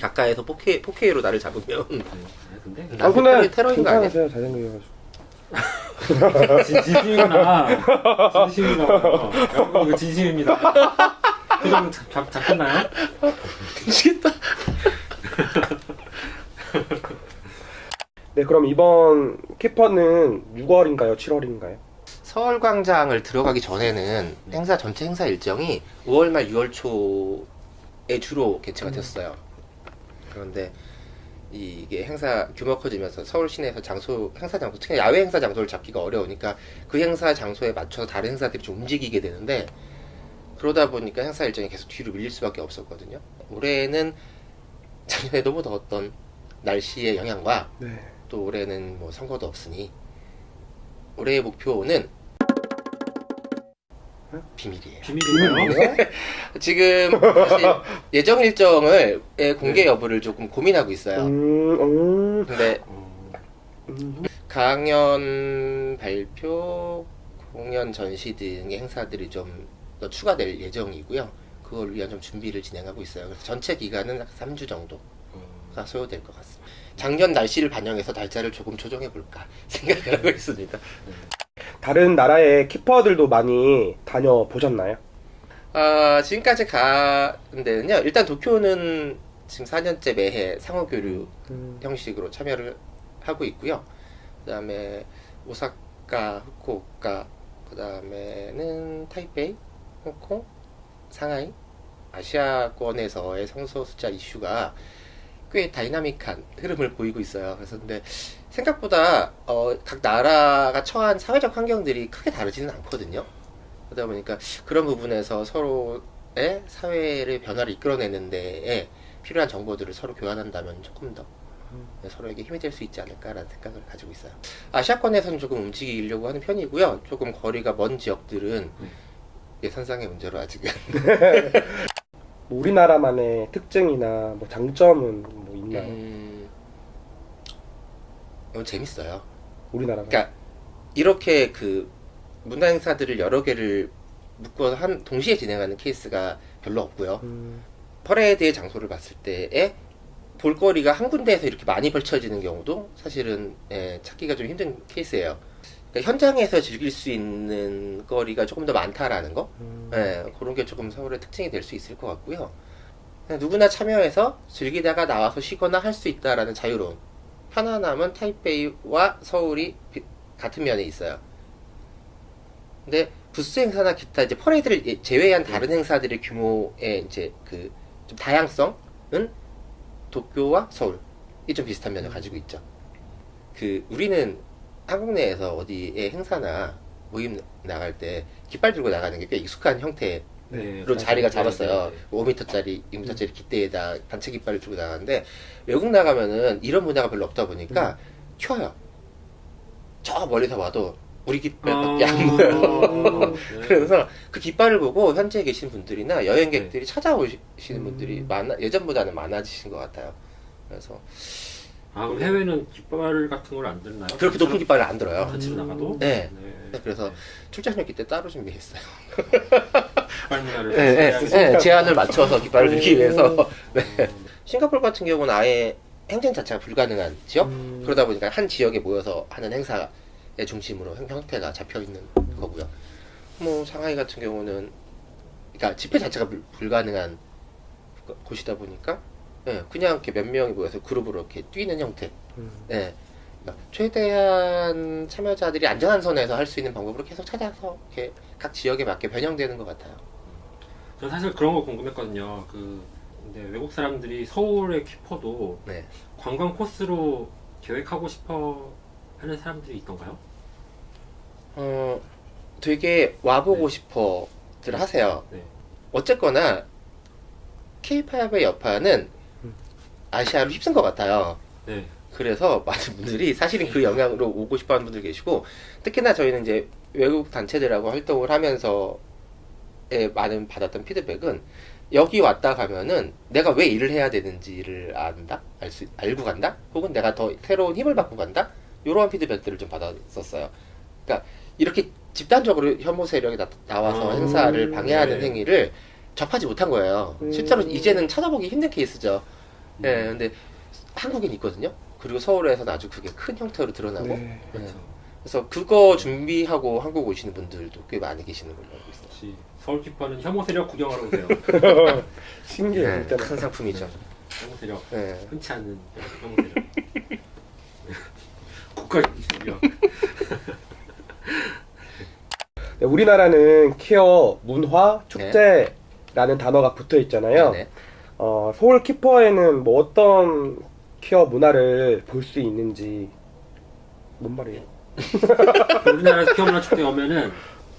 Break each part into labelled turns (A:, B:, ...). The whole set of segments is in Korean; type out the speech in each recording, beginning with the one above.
A: 가까이서 4K로 나를 잡으면
B: 근데
C: 근데
A: 테러인 거 아니야?
C: 괜찮으세요? 잘생겨가지고.
B: 진심이구나. 여러분 이거 진심입니다. 표정 잡혔나요?
A: 미치겠다.
C: 네, 그럼 이번 캐퍼는 6월인가요? 7월인가요?
A: 서울광장을 들어가기 전에는 행사 전체 행사 일정이 5월 말 6월 초에 주로 개최가 됐어요. 그런데 이게 행사 규모 커지면서 서울 시내에서 행사 장소, 특히 야외 행사 장소를 잡기가 어려우니까 그 행사 장소에 맞춰서 다른 행사들이 좀 움직이게 되는데, 그러다 보니까 행사 일정이 계속 뒤로 밀릴 수밖에 없었거든요. 올해는 작년에 너무 더웠던 날씨의 영향과
C: 네.
A: 또 올해는 뭐 선거도 없으니 올해의 목표는 비밀이에요.
B: 비밀인가요?
A: 지금 사실 예정 일정을 공개 여부를 조금 고민하고 있어요. 근데 강연 발표, 공연 전시 등의 행사들이 좀 더 추가될 예정이고요. 그걸 위한 좀 준비를 진행하고 있어요. 그래서 전체 기간은 3주 정도가 소요될 것 같습니다. 작년 날씨를 반영해서 날짜를 조금 조정해 볼까 생각을 하고 있습니다.
C: 다른 나라의 키퍼들도 많이 다녀보셨나요?
A: 지금까지 간 데는요, 일단 도쿄는 지금 4년째 매해 상호교류 형식으로 참여를 하고 있고요. 그 다음에 오사카, 후쿠오카, 그 다음에는 타이페이, 홍콩, 상하이, 아시아권에서의 성소 숫자 이슈가 꽤 다이나믹한 흐름을 보이고 있어요. 그래서 근데 생각보다 각 나라가 처한 사회적 환경들이 크게 다르지는 않거든요. 그러다 보니까 그런 부분에서 서로의 사회의 변화를 이끌어내는 데에 필요한 정보들을 서로 교환한다면 조금 더 서로에게 힘이 될 수 있지 않을까라는 생각을 가지고 있어요. 아시아권에서는 조금 움직이려고 하는 편이고요. 조금 거리가 먼 지역들은 예산상의 문제로 아직은
C: 우리나라만의 특징이나 뭐 장점은 뭐 있나요?
A: 이건 재밌어요.
C: 우리나라가.
A: 그러니까 이렇게 그 문화 행사들을 여러 개를 묶어서 동시에 진행하는 케이스가 별로 없고요. 퍼레이드의 장소를 봤을 때에 볼거리가 한 군데에서 이렇게 많이 펼쳐지는 경우도 사실은 찾기가 좀 힘든 케이스예요. 그러니까 현장에서 즐길 수 있는 거리가 조금 더 많다라는 거, 그런 게 조금 서울의 특징이 될 수 있을 것 같고요. 그냥 누구나 참여해서 즐기다가 나와서 쉬거나 할 수 있다라는 자유로움, 편안함은 타이페이와 서울이 같은 면에 있어요. 근데 부스 행사나 기타 이제 퍼레이드를 제외한 다른 행사들의 규모의 이제 그 좀 다양성은 도쿄와 서울이 좀 비슷한 면을 가지고 있죠. 우리는 한국 내에서 어디에 행사나 모임 나갈 때 깃발 들고 나가는 게 꽤 익숙한 형태로 자리가 잡았어요. 5m짜리, 6m짜리 깃대에다 단체 깃발을 들고 나가는데, 외국 나가면은 이런 문화가 별로 없다 보니까 켜요. 저 멀리서 와도 우리 깃발밖에 안 보여요. 그래서 그 깃발을 보고 현지에 계신 분들이나 여행객들이 찾아오시는 분들이 예전보다는 많아지신 것 같아요. 그래서
B: 그럼 해외는 깃발 같은 걸 안 들나요?
A: 그렇게 높은 깃발을 안 들어요.
B: 단체로 나가도?
A: 네. 그래서 출장료기 때 따로 준비했어요.
B: 깃발 문화를
A: 제한을 맞춰서 깃발을 들기 위해서. 싱가포르 같은 경우는 아예 행진 자체가 불가능한 지역? 그러다 보니까 한 지역에 모여서 하는 행사의 중심으로 형태가 잡혀 있는 거고요. 뭐 상하이 같은 경우는 그러니까 집회 자체가 불가능한 곳이다 보니까 그냥 이렇게 몇 명이 모여서 그룹으로 이렇게 뛰는 형태. 그러니까 최대한 참여자들이 안전한 선에서 할 수 있는 방법으로 계속 찾아서 이렇게 각 지역에 맞게 변형되는 것 같아요.
B: 저는 사실 그런 거 궁금했거든요. 근데 외국 사람들이 서울의 키퍼도 관광 코스로 계획하고 싶어 하는 사람들이 있던가요?
A: 되게 와보고 싶어들 하세요. 어쨌거나 K-팝의 여파는 아시아로 휩쓴 것 같아요. 그래서 많은 분들이 사실은 그 영향으로 오고 싶어 하는 분들 계시고, 특히나 저희는 이제 외국 단체들하고 활동을 하면서 많은 받았던 피드백은, 여기 왔다 가면은 내가 왜 일을 해야 되는지를 알고 간다? 혹은 내가 더 새로운 힘을 받고 간다? 이런 피드백들을 좀 받았었어요. 그러니까 이렇게 집단적으로 혐오 세력이 나와서 행사를 방해하는 행위를 접하지 못한 거예요. 실제로 이제는 찾아보기 힘든 케이스죠. 예, 근데 한국엔 있거든요. 그리고 서울에서는 아주 그게 큰 형태로 드러나고.
C: 네.
B: 그렇죠.
A: 그래서 그거 준비하고 한국 오시는 분들도 꽤 많이 계시는 걸로 알고 있어요.
B: 역시 서울 키퍼는 혐오 세력 구경하러 오세요.
C: 신기해요.
A: 네,
C: 그때는.
A: 큰 상품이죠.
B: 혐오 세력.
A: 네.
B: 흔치 않은 혐오 세력. 국가 정신력.
C: 네, 우리나라는 퀴어, 문화, 축제라는 단어가 붙어 있잖아요.
A: 네.
C: 서울 키퍼에는 뭐 어떤 퀴어 문화를 볼 수 있는지 뭔 말이에요?
B: 우리나라 퀴어 문화 축제 오면은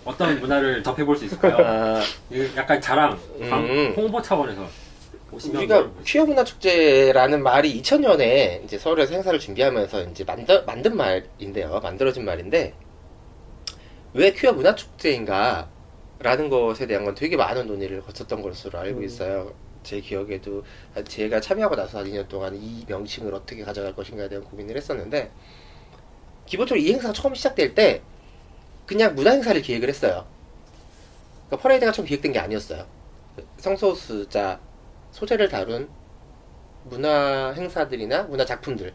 B: 어떤 문화를 접해볼 수 있을까요?
A: 아,
B: 이게 약간 자랑, 홍보 차원에서 오시면
A: 우리가
B: 뭘
A: 퀴어 문화 축제라는 말이 2000년에 이제 서울에서 행사를 준비하면서 이제 만든 말인데요. 만들어진 말인데 왜 퀴어 문화 축제인가? 라는 것에 대한 건 되게 많은 논의를 거쳤던 것으로 알고 있어요. 제 기억에도 제가 참여하고 나서 한 2년 동안 이 명칭을 어떻게 가져갈 것인가에 대한 고민을 했었는데 기본적으로 이 행사가 처음 시작될 때 그냥 문화 행사를 기획을 했어요. 그러니까 퍼레이드가 처음 기획된 게 아니었어요. 성소수자 소재를 다룬 문화 행사들이나 문화 작품들,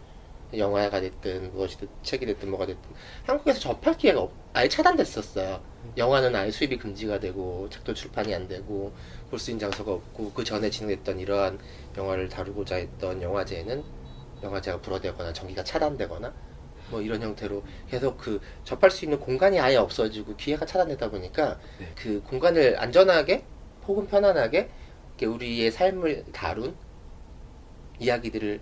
A: 영화가 됐든 무엇이든 책이 됐든 뭐가 됐든 한국에서 접할 기회가 아예 차단됐었어요. 영화는 아예 수입이 금지가 되고 책도 출판이 안 되고 볼 수 있는 장소가 없고 그 전에 진행됐던 이러한 영화를 다루고자 했던 영화제는 영화제가 불허되거나 전기가 차단되거나 뭐 이런 형태로 계속 그 접할 수 있는 공간이 아예 없어지고 기회가 차단되다 보니까
B: 네.
A: 그 공간을 안전하게 혹은 편안하게 이렇게 우리의 삶을 다룬 이야기들을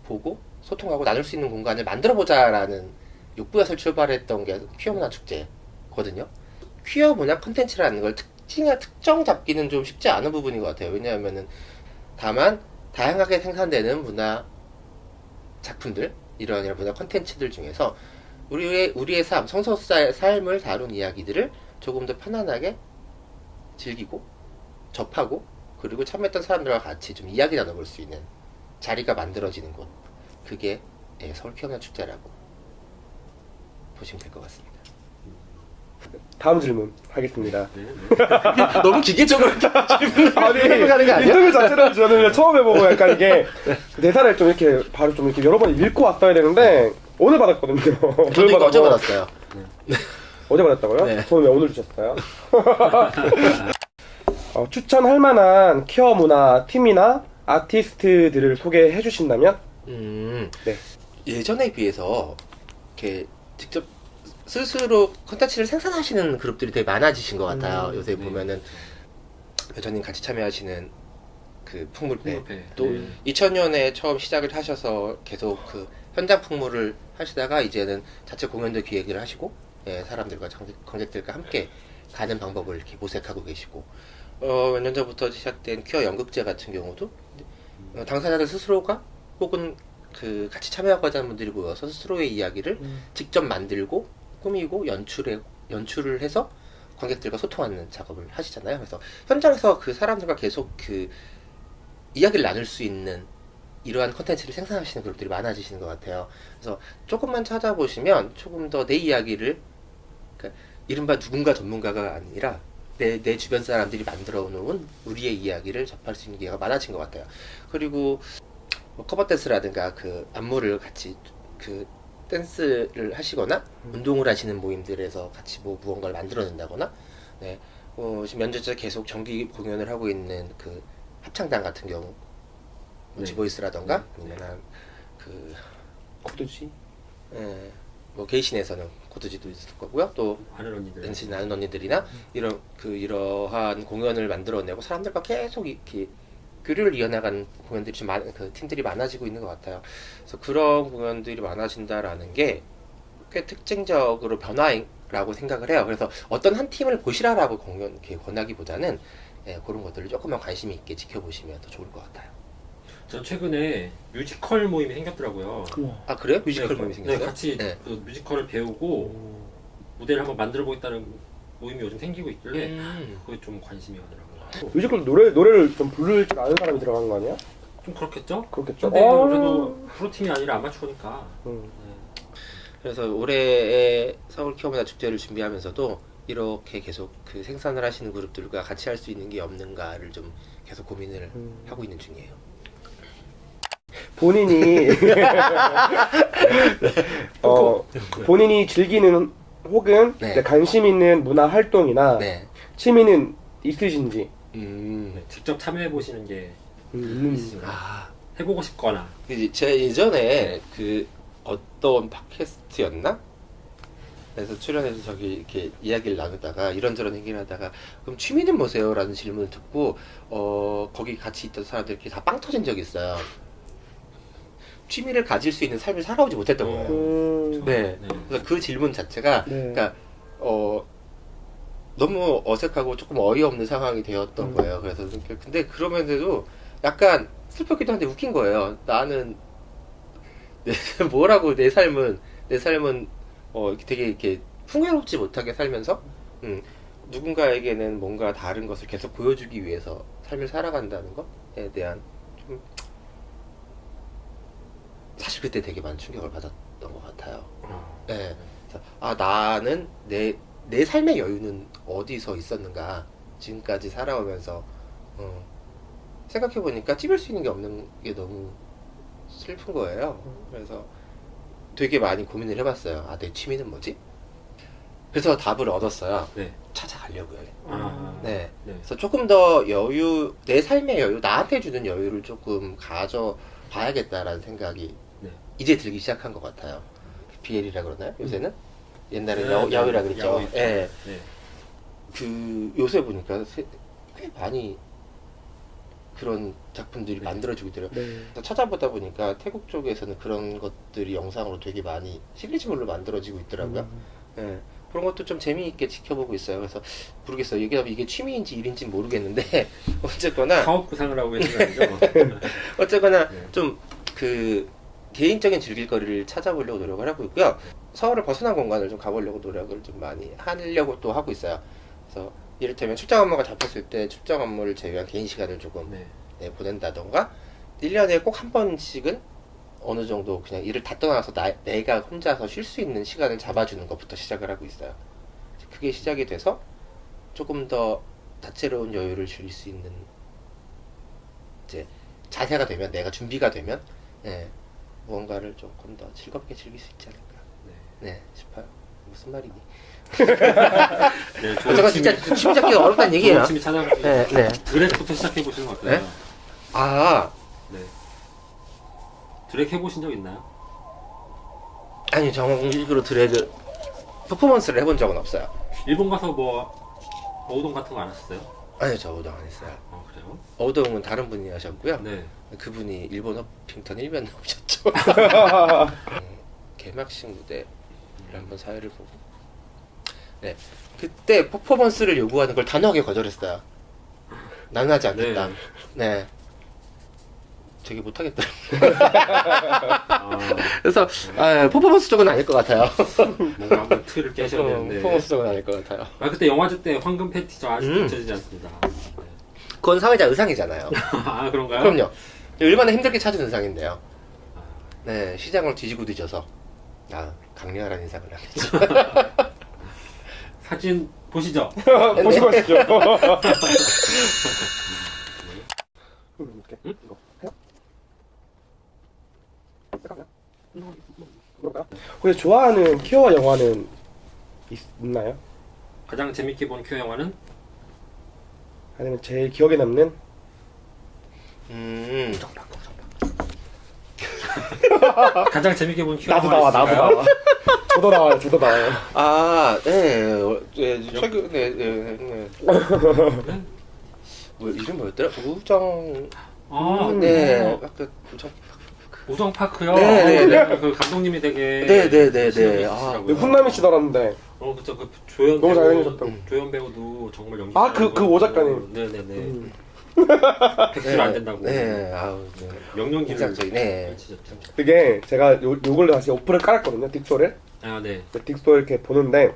A: 보고 소통하고 나눌 수 있는 공간을 만들어보자라는 욕구에서 출발했던 게 퀴어 문화 축제거든요. 퀴어 문화 콘텐츠라는 걸 특정 잡기는 좀 쉽지 않은 부분인 것 같아요. 왜냐하면은 다만 다양하게 생산되는 문화 작품들, 이런 문화 콘텐츠들 중에서 우리의 삶, 성소수자의 삶을 다룬 이야기들을 조금 더 편안하게 즐기고 접하고 그리고 참여했던 사람들과 같이 좀 이야기 나눠볼 수 있는 자리가 만들어지는 곳. 그게 서울 퀴어 문화 축제라고 보시면 될 것 같습니다.
C: 다음 질문 하겠습니다.
B: 네, 네.
A: 너무 기계적으로
C: 아니,
A: 해가는 거 아니야?
C: 인터뷰 자체를 저는 그냥 처음 해보고 약간 이게 대사를 좀 이렇게 바로 좀 이렇게 여러 번 읽고 왔어야 되는데 오늘 받았거든요.
A: 저도 이거 어제 받았어요.
C: 어제 받았다고요?
A: 네.
C: 저는 왜 오늘 주셨어요? 추천할 만한 퀴어 문화 팀이나 아티스트들을 소개해 주신다면? 네.
A: 예전에 비해서 이렇게 직접 스스로 컨텐츠를 생산하시는 그룹들이 되게 많아지신 것 같아요. 요새
B: 네.
A: 보면은 여전히 같이 참여하시는 그 풍물배 또
B: 네.
A: 2000년에 처음 시작을 하셔서 계속 그 현장 풍물을 하시다가 이제는 자체 공연도 기획을 하시고 사람들과 관객들과 함께 가는 방법을 이렇게 모색하고 계시고 몇 년 전부터 시작된 퀴어 연극제 같은 경우도 당사자들 스스로가 혹은 그 같이 참여하고자 하는 분들이 모여서 스스로의 이야기를 직접 만들고 꾸미고 연출을 해서 관객들과 소통하는 작업을 하시잖아요. 그래서 현장에서 그 사람들과 계속 그 이야기를 나눌 수 있는 이러한 컨텐츠를 생산하시는 그룹들이 많아지시는 것 같아요. 그래서 조금만 찾아보시면 조금 더 내 이야기를 그러니까 이른바 누군가 전문가가 아니라 내 주변 사람들이 만들어 놓은 우리의 이야기를 접할 수 있는 기회가 많아진 것 같아요. 그리고 뭐 커버 댄스라든가 그 안무를 같이 그 댄스를 하시거나 운동을 하시는 모임들에서 같이 뭐 무언가를 만들어낸다거나 지금 연주자 계속 정기 공연을 하고 있는 그 합창단 같은 경우 지보이스라던가 아니면 그
C: 코드지?
A: 뭐 게이신에서는 코드지도 있을 거고요. 또 아는 언니들이나 이러한 공연을 만들어내고 사람들과 계속 이렇게 교류를 이어나가는 공연들이 좀 그 팀들이 많아지고 있는 것 같아요. 그래서 그런 공연들이 많아진다라는 게 꽤 특징적으로 변화라고 생각을 해요. 그래서 어떤 한 팀을 보시라라고 이렇게 권하기보다는 그런 것들을 조금만 관심 있게 지켜보시면 더 좋을 것 같아요.
B: 전 최근에 뮤지컬 모임이 생겼더라고요.
A: 아 그래요? 뮤지컬
B: 네,
A: 모임이 생겼어요?
B: 네, 같이 그 뮤지컬을 배우고 무대를 한번 만들어 보겠다는 모임이 요즘 생기고 있길래 그게 좀 관심이 가더라고요.
C: 뮤지컬 노래를 좀 부를 줄 아는 사람이 들어간 거 아니야?
B: 좀 그렇겠죠?
C: 그렇겠죠.
B: 근데 그래도 프로팀이 아니라 아마추어니까.
A: 그래서 올해의 서울 퀴어 문화 축제를 준비하면서도 이렇게 계속 그 생산을 하시는 그룹들과 같이 할 수 있는 게 없는가를 좀 계속 고민을 하고 있는 중이에요.
C: 본인이 본인이 즐기는 혹은
A: 네.
C: 이제 관심 있는 문화 활동이나
A: 네.
C: 취미는 있으신지.
B: 네, 직접 참여해 보시는 게 있으신가요?
A: 아,
B: 해보고 싶거나.
A: 제가 예전에 그 어떤 팟캐스트였나? 그래서 출연해서 저기 이렇게 이야기를 나누다가 이런저런 얘기를 하다가 그럼 취미는 뭐세요? 라는 질문을 듣고 거기 같이 있던 사람들끼리 다 빵 터진 적이 있어요. 취미를 가질 수 있는 삶을 살아오지 못했던 거예요. 네.
B: 네.
A: 그래서 그 질문 자체가
C: 네.
A: 그러니까 너무 어색하고 조금 어이없는 상황이 되었던 거예요. 그래서 근데 그러면서도 약간 슬펐기도 한데 웃긴 거예요. 나는 뭐라고 내 삶은 이렇게 되게 이렇게 풍요롭지 못하게 살면서 누군가에게는 뭔가 다른 것을 계속 보여주기 위해서 삶을 살아간다는 것에 대한 좀 사실 그때 되게 많은 충격을 받았던 것 같아요. 네. 그래서 나는 내 삶의 여유는 어디서 있었는가 지금까지 살아오면서 생각해보니까 찝을 수 있는 게 없는 게 너무 슬픈 거예요. 그래서 되게 많이 고민을 해봤어요. 내 취미는 뭐지? 그래서 답을 얻었어요.
B: 네.
A: 찾아가려고요.
B: 네.
A: 그래서 조금 더 내 삶의 여유, 나한테 주는 여유를 조금 가져봐야겠다라는 생각이
B: 네.
A: 이제 들기 시작한 것 같아요. BL이라 그러나요? 요새는? 옛날에
B: 네,
A: 야외라
B: 네,
A: 그랬죠.
B: 야외.
A: 예.
B: 네.
A: 요새 보니까 꽤 많이 그런 작품들이
B: 네.
A: 만들어지고 있더라고요.
C: 네.
A: 그래서 찾아보다 보니까 태국 쪽에서는 그런 것들이 영상으로 되게 많이 시리즈물로 만들어지고 있더라고요. 예. 그런 것도 좀 재미있게 지켜보고 있어요. 그래서 모르겠어요. 이게 취미인지 일인지 모르겠는데 어쨌거나
B: 사업 구상을 하고 계신 거죠?
A: 어쨌거나
B: 네.
A: 좀 그 개인적인 즐길거리를 찾아보려고 노력을 하고 있고요. 서울을 벗어난 공간을 좀 가보려고 노력을 좀 많이 하려고 또 하고 있어요. 그래서 이를테면 출장 업무가 잡혔을 때 출장 업무를 제외한 개인 시간을 조금
B: 네.
A: 보낸다던가 1년에 꼭 한 번씩은 어느 정도 그냥 일을 다 떠나서 내가 혼자서 쉴 수 있는 시간을 잡아주는 것부터 시작을 하고 있어요. 그게 시작이 돼서 조금 더 다채로운 여유를 줄일 수 있는 이제 자세가 되면, 내가 준비가 되면 무언가를 조금 더 즐겁게 즐길 수 있지 않을까 싶어요. 무슨 말이니?
B: 네,
A: 저거 진짜 취미 잡기가 어렵다는 얘기예요.
B: 취미 찾아보시고
A: 네.
B: 드랙부터 시작해 보시는 거 어때요?
A: 네? 아,
B: 네. 드랙 해보신 적 있나요?
A: 아니 정식으로 드래그 퍼포먼스를 해본 적은 없어요.
B: 일본 가서 뭐 어우동 같은 거 안 하셨어요?
A: 아니요, 저 어우동 안 했어요.
B: 그래요?
A: 어우동은 다른 분이 하셨고요.
B: 네.
A: 그분이 일본 허핑턴 1면 나오셨죠. 개막식 무대를 한번 사회를 보고, 네, 그때 퍼포먼스를 요구하는 걸 단호하게 거절했어요. 나는 하지 않겠다. 네. 되게 못하겠더라고요. 그래서 퍼포먼스 쪽은 아닐 것 같아요.
B: 뭔가 한번 틀을 깨셔야 되는데.
A: 퍼포먼스 쪽은 아닐 것 같아요.
B: 그때 영화제 때 황금 팬티 저 아직도 잊혀지지 않습니다.
A: 그건 사회자 의상이잖아요.
B: 아, 그런가요?
A: 그럼요. 얼마나 힘들게 찾은 의상인데요. 네, 시장을 뒤지고 강렬한 인상을 하겠죠.
B: 사진 보시죠.
C: 보시고 하시죠. 혹시 좋아하는 퀴어 영화는 있나요?
B: 가장 재밌게 본 큐 영화는?
C: 아니면 제일 기억에 남는?
B: 가장 재밌게 본 큐
C: 나도
B: 영화
C: 나와,
B: 있을까요?
C: 저도 나와요, 저도 나와요.
A: 최근에,
B: 네?
A: 이름 뭐였더라? 우정, 아까
B: 우정 파크요.
A: 네.
B: 그 감독님이 되게
A: 네네네네.
B: 신경쓰시더라고요.
C: 훈남이 씨 닮았는데.
B: 그쵸. 그 조연
C: 너무
B: 배우,
C: 잘생기셨던.
B: 조연 배우도 정말 연기.
C: 그 오 작가님.
B: 네네네. 백수를 안 된다고. 명령기를
A: 인상적인,
B: 치셨죠.
C: 그게 제가 요걸로 다시 어플을 깔았거든요, 딕소를.
B: 아, 네.
C: 딕소 이렇게 보는데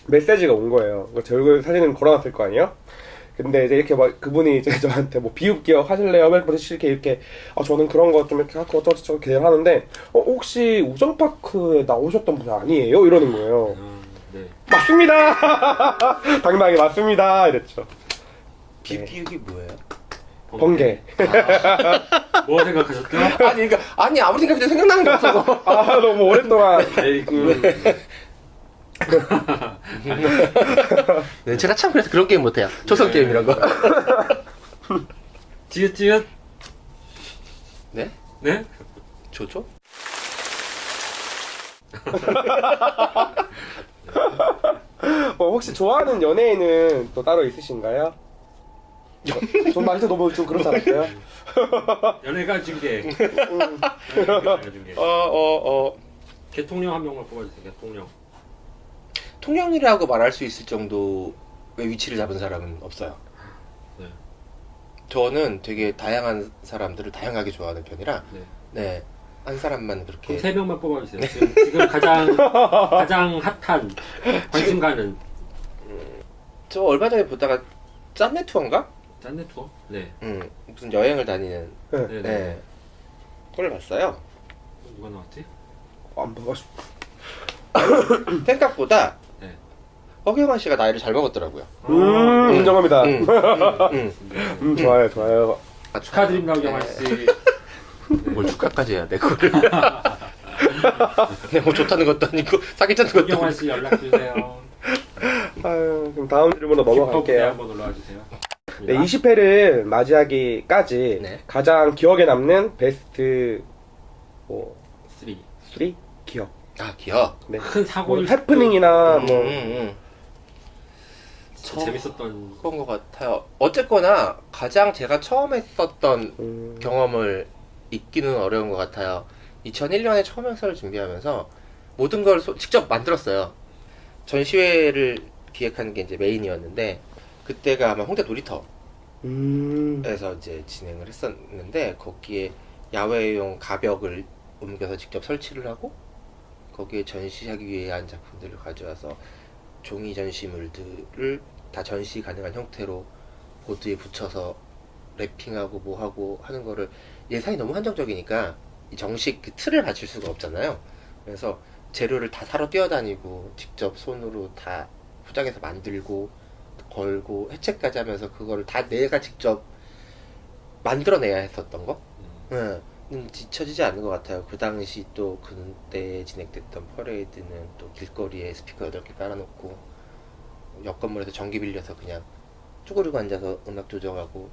C: 메시지가 온 거예요. 제 얼굴 사진을 걸어놨을 거 아니에요? 근데 이제 이렇게 막 그분이 이제 저한테 뭐 비읍 기억 하실래요? 이렇게 저는 그런 거 좀 이렇게 하고 어쩌고저쩌고 계획을 하는데 혹시 우정파크에 나오셨던 분 아니에요? 이러는 거예요.
B: 네.
C: 맞습니다. 당당히 맞습니다. 이랬죠.
A: 비비육이 뭐예요?
C: 번개.
B: 뭐 생각하셨죠?
A: 아니 그러니까 아니 아무 생각해도 생각나는 게 없어서.
C: 아 너무 오랫동안
A: 네, 제가 참 그래서 그런 게임 못해요. 초성
B: 네.
A: 게임 이런 거.
B: 찌읒찌읒.
A: 네?
B: 네?
A: 조조?
C: 혹시 좋아하는 연예인은 또 따로 있으신가요? 전 말도 너무 좀 그렇지 않았어요?
B: 연예가 중계. 연예가 중계. 대통령 한 명만 뽑아주세요. 대통령.
A: 통령이라고 말할 수 있을 정도의 위치를 잡은 사람은 없어요.
B: 네.
A: 저는 되게 다양한 사람들을 다양하게 좋아하는 편이라
B: 네.
A: 네. 한 사람만 그렇게
B: 그럼 3명만 뽑아주세요. 지금 가장 핫한 관심 가는
A: 저 얼마 전에 보다가 짠내 투어인가?
B: 짠내 투어? 네.
A: 무슨 여행을 다니는
B: 네네.
A: 네. 그걸 봤어요.
B: 누가 나왔지?
C: 안 봐가지고.
A: 생각보다
B: 네.
A: 허경환 씨가 나이를 잘 먹었더라고요.
C: 인정합니다. 좋아요, 좋아요.
B: 축하드립니다, 허경환 씨.
A: 뭘 축하까지 해야 돼 그거를. 뭐 좋다는 것도 아니고 사귀자는 것도
B: 허경환
A: 아니고.
B: 씨 연락 주세요.
C: 아유, 그럼 다음 질문으로 넘어갈게요.
B: 한번 올라와 주세요.
C: 네, 20회를 맞이하기까지
A: 네.
C: 가장 기억에 남는 베스트
B: 3.
C: 3 기억.
A: 아 기억.
C: 네.
B: 큰
C: 뭐
B: 사고일
C: 해프닝이나 뭐
B: 진짜 재밌었던
A: 그런 것 같아요. 어쨌거나 가장 제가 처음 했었던 경험을 잊기는 어려운 것 같아요. 2001년에 처음 행사를 준비하면서 모든 걸 직접 만들었어요. 전시회를 기획하는 게 이제 메인이었는데 그때가 아마 홍대 놀이터에서 이제 진행을 했었는데 거기에 야외용 가벽을 옮겨서 직접 설치를 하고 거기에 전시하기 위한 작품들을 가져와서 종이 전시물들을 다 전시 가능한 형태로 보드에 붙여서 랩핑하고 뭐하고 하는 거를 예산이 너무 한정적이니까 이 정식 그 틀을 갖출 수가 없잖아요. 그래서 재료를 다 사러 뛰어다니고 직접 손으로 다 포장해서 만들고 걸고 해체까지 하면서 그거를 다 내가 직접 만들어내야 했었던 거. 지쳐지지 않는 것 같아요. 그 당시 또 그때 진행됐던 퍼레이드는 또 길거리에 스피커 8개 깔아놓고 옆 건물에서 전기 빌려서 그냥 쭈그리고 앉아서 음악 조정하고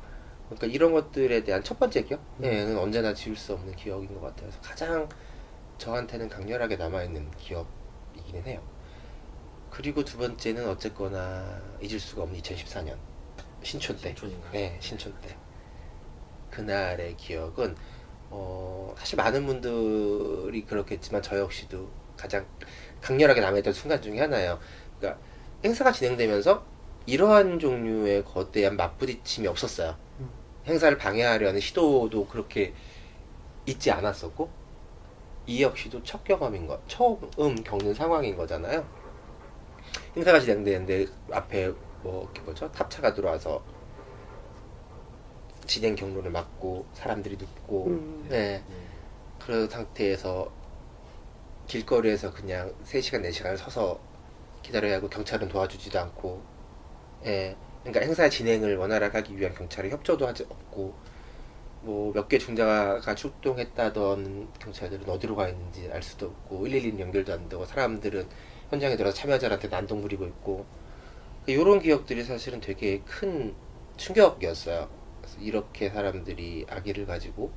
A: 그러니까 이런 것들에 대한 첫 번째 기억은 언제나 지울 수 없는 기억인 것 같아요. 그래서 가장 저한테는 강렬하게 남아있는 기억이기는 해요. 그리고 두 번째는 어쨌거나 잊을 수가 없는 2014년 신촌 때.
B: 신촌인가요?
A: 네, 신촌 때. 그날의 기억은 사실 많은 분들이 그렇겠지만 저 역시도 가장 강렬하게 남아있던 순간 중에 하나예요. 그러니까 행사가 진행되면서 이러한 종류의 거대한 맞부딪힘이 없었어요. 행사를 방해하려는 시도도 그렇게 있지 않았었고 이 역시도 첫 경험인 거, 처음 겪는 상황인 거잖아요. 행사가 진행되는데 앞에 뭐죠? 탑차가 들어와서 진행 경로를 막고 사람들이 눕고 네. 그런 상태에서 길거리에서 그냥 3시간 4시간을 서서 기다려야 하고 경찰은 도와주지도 않고 예. 그러니까 행사 진행을 원활하게 하기 위한 경찰의 협조도 하지 없고 뭐 몇 개 중대가 출동했다던 경찰들은 어디로 가 있는지 알 수도 없고 112는 연결도 안 되고 사람들은 현장에 들어서 참여자들한테 난동 부리고 있고 이런 기억들이 사실은 되게 큰 충격이었어요. 그래서 이렇게 사람들이 악의를 가지고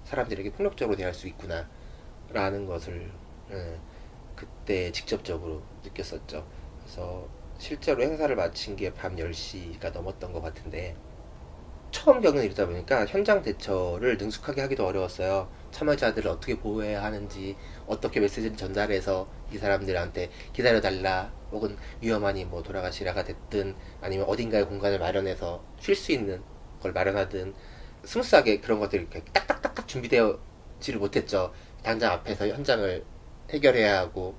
A: 사람들에게 폭력적으로 대할 수 있구나 라는 것을 그때 직접적으로 느꼈었죠. 그래서 실제로 행사를 마친 게 밤 10시가 넘었던 것 같은데 처음 겪는 일이다 보니까 현장 대처를 능숙하게 하기도 어려웠어요. 참여자들을 어떻게 보호해야 하는지 어떻게 메시지를 전달해서 이 사람들한테 기다려달라 혹은 위험하니 뭐 돌아가시라가 됐든 아니면 어딘가에 공간을 마련해서 쉴 수 있는 걸 마련하든 스무스하게 그런 것들이 이렇게 딱딱딱딱 준비되어지를 못했죠. 당장 앞에서 현장을 해결해야 하고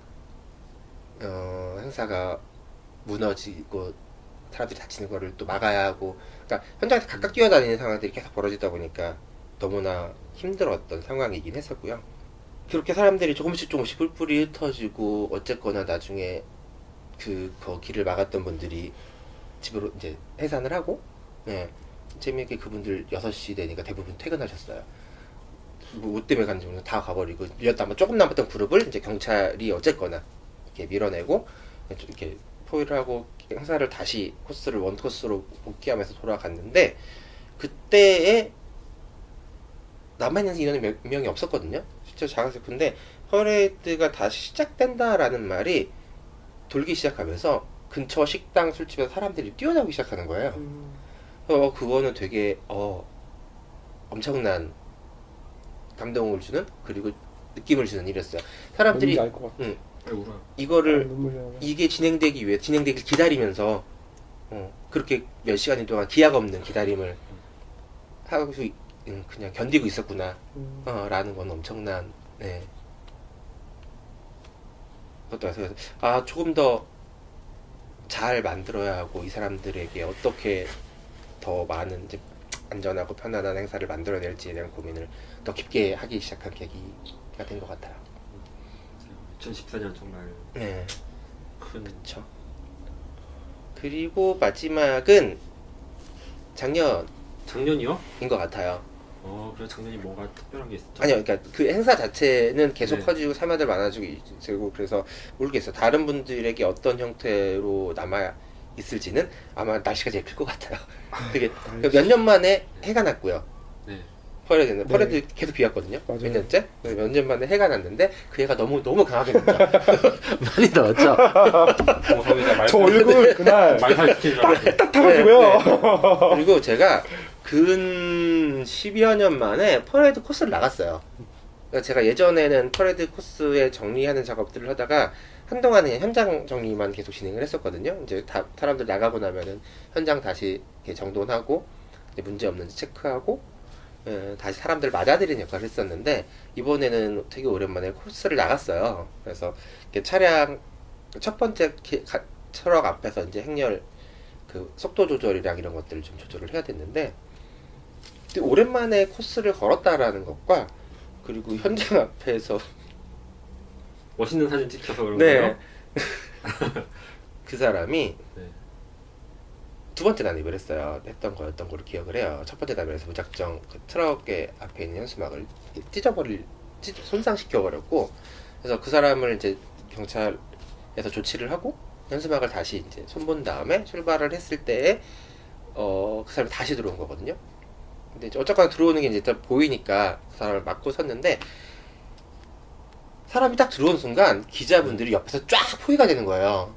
A: 행사가 무너지고 사람들이 다치는 거를 또 막아야 하고 그러니까 현장에서 각각 뛰어다니는 상황들이 계속 벌어지다 보니까 너무나 힘들었던 상황이긴 했었고요. 그렇게 사람들이 조금씩 뿔뿔이 흩어지고 어쨌거나 나중에 그 길을 막았던 분들이 집으로 이제 해산을 하고 재미있게 그분들 6시 되니까 대부분 퇴근하셨어요. 뭐 때문에 간지 모르겠는데 다 가버리고 조금 남았던 그룹을 이제 경찰이 어쨌거나 이렇게 밀어내고 이렇게 포위를 하고 행사를 다시 코스를 원 코스로 복귀하면서 돌아갔는데 그때에 남아있는 인원이 몇 명이 없었거든요. 실제로 작았을 근데 퍼레이드가 다시 시작된다라는 말이 돌기 시작하면서 근처 식당 술집에서 사람들이 뛰어나오기 시작하는 거예요. 그거는 되게 엄청난 감동을 주는 그리고 느낌을 주는 일이었어요. 사람들이
C: 알것 같아.
A: 이거를 이게 진행되길 기다리면서 그렇게 몇 시간 동안 기약 없는 기다림을 하고 그냥 견디고 있었구나 라는 건 엄청난 것도 그래서 조금 더 잘 만들어야 하고 이 사람들에게 어떻게 더 많은 이제 안전하고 편안한 행사를 만들어낼지에 대한 고민을 더 깊게 하기 시작한 계기가 된 것 같아요.
B: 2014년 정말 큰
A: 그쵸. 그리고 마지막은 작년인 것 같아요.
B: 그래 작년이 뭔가 특별한 게 있었죠?
A: 아니요, 그러니까 그 행사 자체는 계속
B: 네.
A: 커지고 참여들 많아지고 있고 그래서 모르겠어요. 다른 분들에게 어떤 형태로 남아 있을지는 아마 날씨가 제일 클 것 같아요. 되게 몇 년 만에 해가 났고요.
B: 네.
A: 퍼레이드 계속 비 왔거든요.
C: 맞아요.
A: 몇 년째? 몇 년 만에 해가 났는데 그 해가 너무 강하게 났죠. 많이 더웠죠.
B: 동성애자
C: 저 얼굴 그날
B: 말살시킨 줄 알았어요.
C: 따뜻하고요.
A: 그리고 제가 근 10여 년 만에 퍼레이드 코스를 나갔어요. 그러니까 제가 예전에는 퍼레이드 코스에 정리하는 작업들을 하다가 한동안은 현장 정리만 계속 진행을 했었거든요. 이제 사람들 나가고 나면은 현장 다시 이렇게 정돈하고 이제 문제 없는지 체크하고 다시 사람들 맞아들이는 역할을 했었는데 이번에는 되게 오랜만에 코스를 나갔어요. 그래서 이렇게 차량 첫 번째 트럭 앞에서 이제 행렬 그 속도 조절이랑 이런 것들을 좀 조절을 해야 됐는데 오랜만에 코스를 걸었다라는 것과 그리고 현장 앞에서
B: 멋있는 사진 찍혀서 그런
A: 네.
B: 거예요?
A: 그 사람이
B: 네.
A: 두 번째 난입을 했던 거였던 걸로 기억을 해요. 첫 번째 난입에서 무작정 그 트럭의 앞에 있는 현수막을 손상시켜버렸고, 그래서 그 사람을 이제 경찰에서 조치를 하고 현수막을 다시 이제 손본 다음에 출발을 했을 때에 그 사람이 다시 들어온 거거든요. 근데 이제 어쨌거나 들어오는 게 이제 일단 보이니까 그 사람을 막고 섰는데 사람이 딱 들어온 순간 기자분들이 옆에서 쫙 포위가 되는 거예요.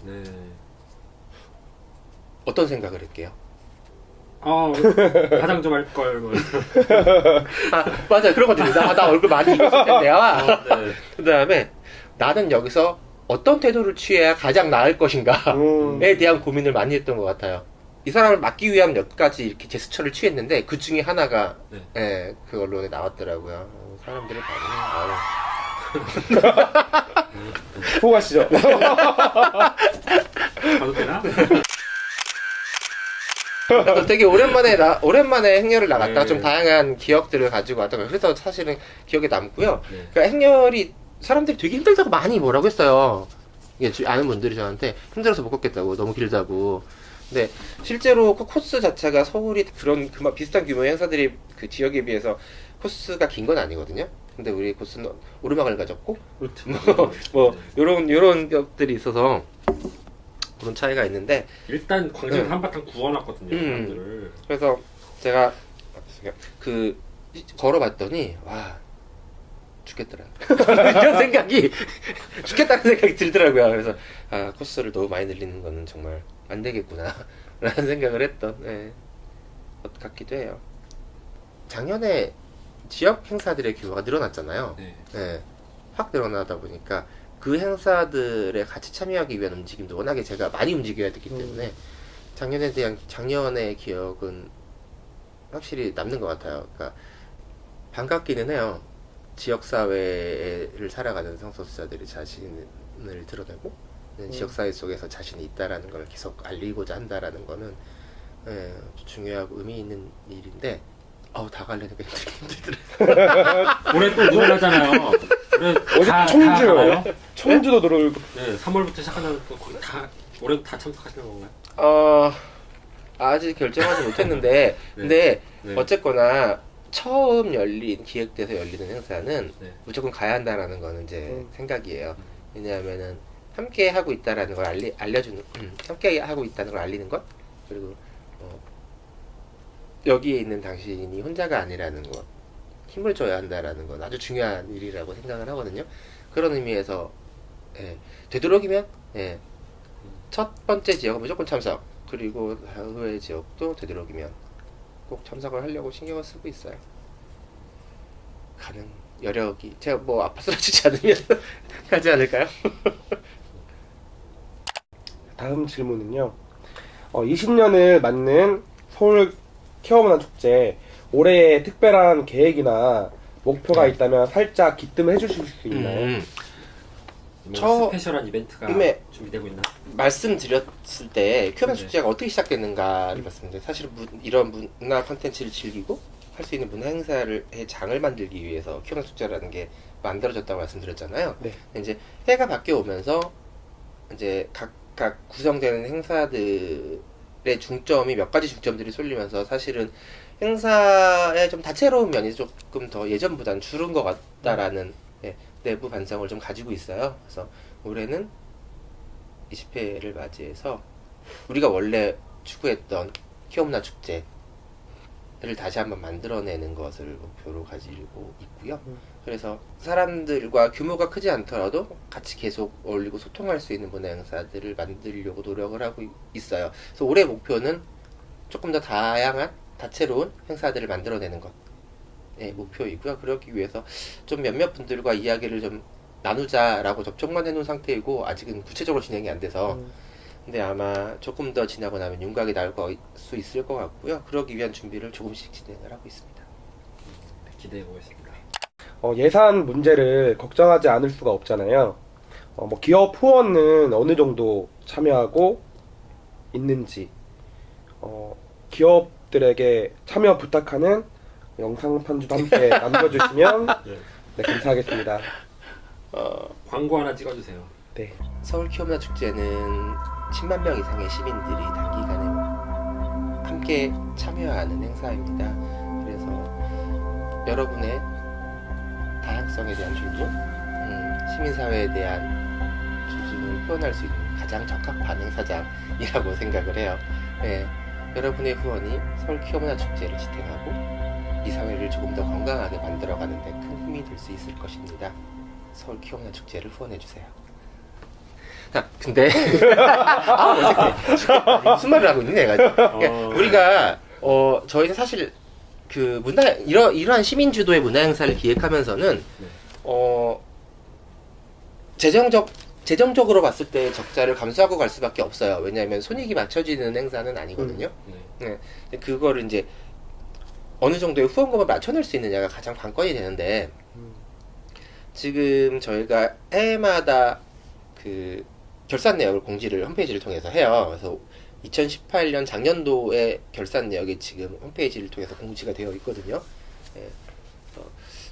B: 네.
A: 어떤 생각을 할게요?
B: 화장 좀 할 걸. 뭐.
A: 맞아요. 그런 것들이 나 얼굴 많이 익었을 텐데.
B: 네.
A: 그 다음에 나는 여기서 어떤 태도를 취해야 가장 나을 것인가에 대한 고민을 많이 했던 것 같아요. 이 사람을 막기 위한 몇 가지 이렇게 제스처를 취했는데 그 중에 하나가 그 언론에 나왔더라고요. 사람들의 반응이
C: 포가시죠.
B: 봐도 되나?
A: 그래서 되게 오랜만에 행렬을 나갔다가
B: 네.
A: 좀 다양한 기억들을 가지고 왔던 거예요. 그래서 사실은 기억에 남고요.
B: 네.
A: 그러니까 행렬이 사람들이 되게 힘들다고 많이 뭐라고 했어요. 이게 아는 분들이 저한테 힘들어서 못 걷겠다고, 너무 길다고. 근데 실제로 그 코스 자체가 서울이 그런 비슷한 규모의 행사들이 그 지역에 비해서 코스가 긴 건 아니거든요. 근데 우리 코스는 오르막을 가졌고 뭐 요런 것들이 있어서 그런 차이가 있는데
B: 일단 광장에서 한바탕 구워놨거든요. 사람들을.
A: 그래서 제가 그 걸어봤더니 와 죽겠더라 이런 생각이 죽겠다는 생각이 들더라고요. 그래서 코스를 너무 많이 늘리는 거는 정말 안 되겠구나 라는 생각을 했던 것 같기도 해요. 작년에 지역 행사들의 규모가 늘어났잖아요.
B: 네.
A: 확 늘어나다 보니까 그 행사들에 같이 참여하기 위한 움직임도 워낙에 제가 많이 움직여야 됐기 때문에 작년에 대한 작년의 기억은 확실히 남는 것 같아요. 그러니까 반갑기는 해요. 지역사회를 살아가는 성소수자들이 자신을 드러내고 지역사회 속에서 자신이 있다라는 걸 계속 알리고자 한다라는 거는 중요하고 의미 있는 일인데 다 가려니까 힘들더라고요.
B: 올해 또 노래하잖아요.
C: 어제 청주도 들어오고.
B: 네, 3월부터 시작한다는 또 거의 올해도 다 참석하시는 건가요?
A: 아직 결정하지 못했는데 근데 어쨌거나 처음 기획돼서 열리는 행사는
B: 네.
A: 무조건 가야 한다라는 거는 제 생각이에요. 왜냐하면은 함께 하고 있다라는 걸 알려주는, 함께 하고 있다는 걸 알리는 것, 그리고 여기에 있는 당신이 혼자가 아니라는 것, 힘을 줘야 한다라는 건 아주 중요한 일이라고 생각을 하거든요. 그런 의미에서 되도록이면 첫 번째 지역은 무조건 참석, 그리고 후의 지역도 되도록이면 꼭 참석을 하려고 신경을 쓰고 있어요. 가능 여력이 제가 뭐 아파 쓰러지지 않으면 하지 않을까요?
C: 다음 질문은요. 20년을 맞는 서울 케어문화 축제 올해의 특별한 계획이나 목표가 있다면 살짝 기뜸해 주실 수 있나요?
B: 뭐 스페셜한 이벤트가 준비되고 있나?
A: 말씀드렸을 때 큐어문
B: 네.
A: 축제가 어떻게 시작됐는가를 봤습니다. 사실은 이런 문화 콘텐츠를 즐기고 할 수 있는 문화 행사를 장을 만들기 위해서 큐어문 축제라는 게 만들어졌다고 말씀드렸잖아요.
C: 네.
A: 이제 해가 바뀌어 오면서 이제 각각 구성되는 행사들의 중점이 몇 가지 중점들이 쏠리면서 사실은 행사의 좀 다채로운 면이 조금 더 예전보다는 줄은 것 같다라는 내부 반성을 좀 가지고 있어요. 그래서 올해는 20회를 맞이해서 우리가 원래 추구했던 키오문화 축제를 다시 한번 만들어내는 것을 목표로 가지고 있고요. 그래서 사람들과 규모가 크지 않더라도 같이 계속 어울리고 소통할 수 있는 문화 행사들을 만들려고 노력을 하고 있어요. 그래서 올해 목표는 조금 더 다양한 다채로운 행사들을 만들어내는 것 목표이고요. 그러기 위해서 좀 몇몇 분들과 이야기를 좀 나누자라고 접촉만 해놓은 상태이고 아직은 구체적으로 진행이 안 돼서 근데 아마 조금 더 지나고 나면 윤곽이 나올 수 있을 것 같고요. 그러기 위한 준비를 조금씩 진행을 하고 있습니다.
B: 기대해 보겠습니다.
C: 예산 문제를 걱정하지 않을 수가 없잖아요. 뭐 기업 후원은 어느 정도 참여하고 있는지, 기업들에게 참여 부탁하는 영상 편지도 함께 남겨주시면 네, 감사하겠습니다.
B: 광고 하나 찍어주세요.
C: 네.
A: 서울 키오문화 축제는 10만 명 이상의 시민들이 단기간에 함께 참여하는 행사입니다. 그래서 여러분의 다양성에 대한 존중, 시민사회에 대한 존중을 표현할 수 있는 가장 적합한 행사장이라고 생각을 해요. 네, 여러분의 후원이 서울 키오문화 축제를 지탱하고 이 사회를 조금 더 건강하게 만들어가는 데 큰 힘이 될 수 있을 것입니다. 서울 키오문화 축제를 후원해주세요. 근데 어색해. 무슨 말을 하고 있니 내가? 그러니까 우리가 저희는 사실 그 이러한 시민 주도의 문화 행사를 기획하면서는 재정적으로 봤을 때 적자를 감수하고 갈 수밖에 없어요. 왜냐하면 손익이 맞춰지는 행사는 아니거든요. 네. 그거를 이제 어느 정도의 후원금을 맞춰낼 수 있느냐가 가장 관건이 되는데 지금 저희가 해마다 그 결산 내역을 공지를 홈페이지를 통해서 해요. 그래서 2018년 작년도의 결산 내역이 지금 홈페이지를 통해서 공지가 되어 있거든요.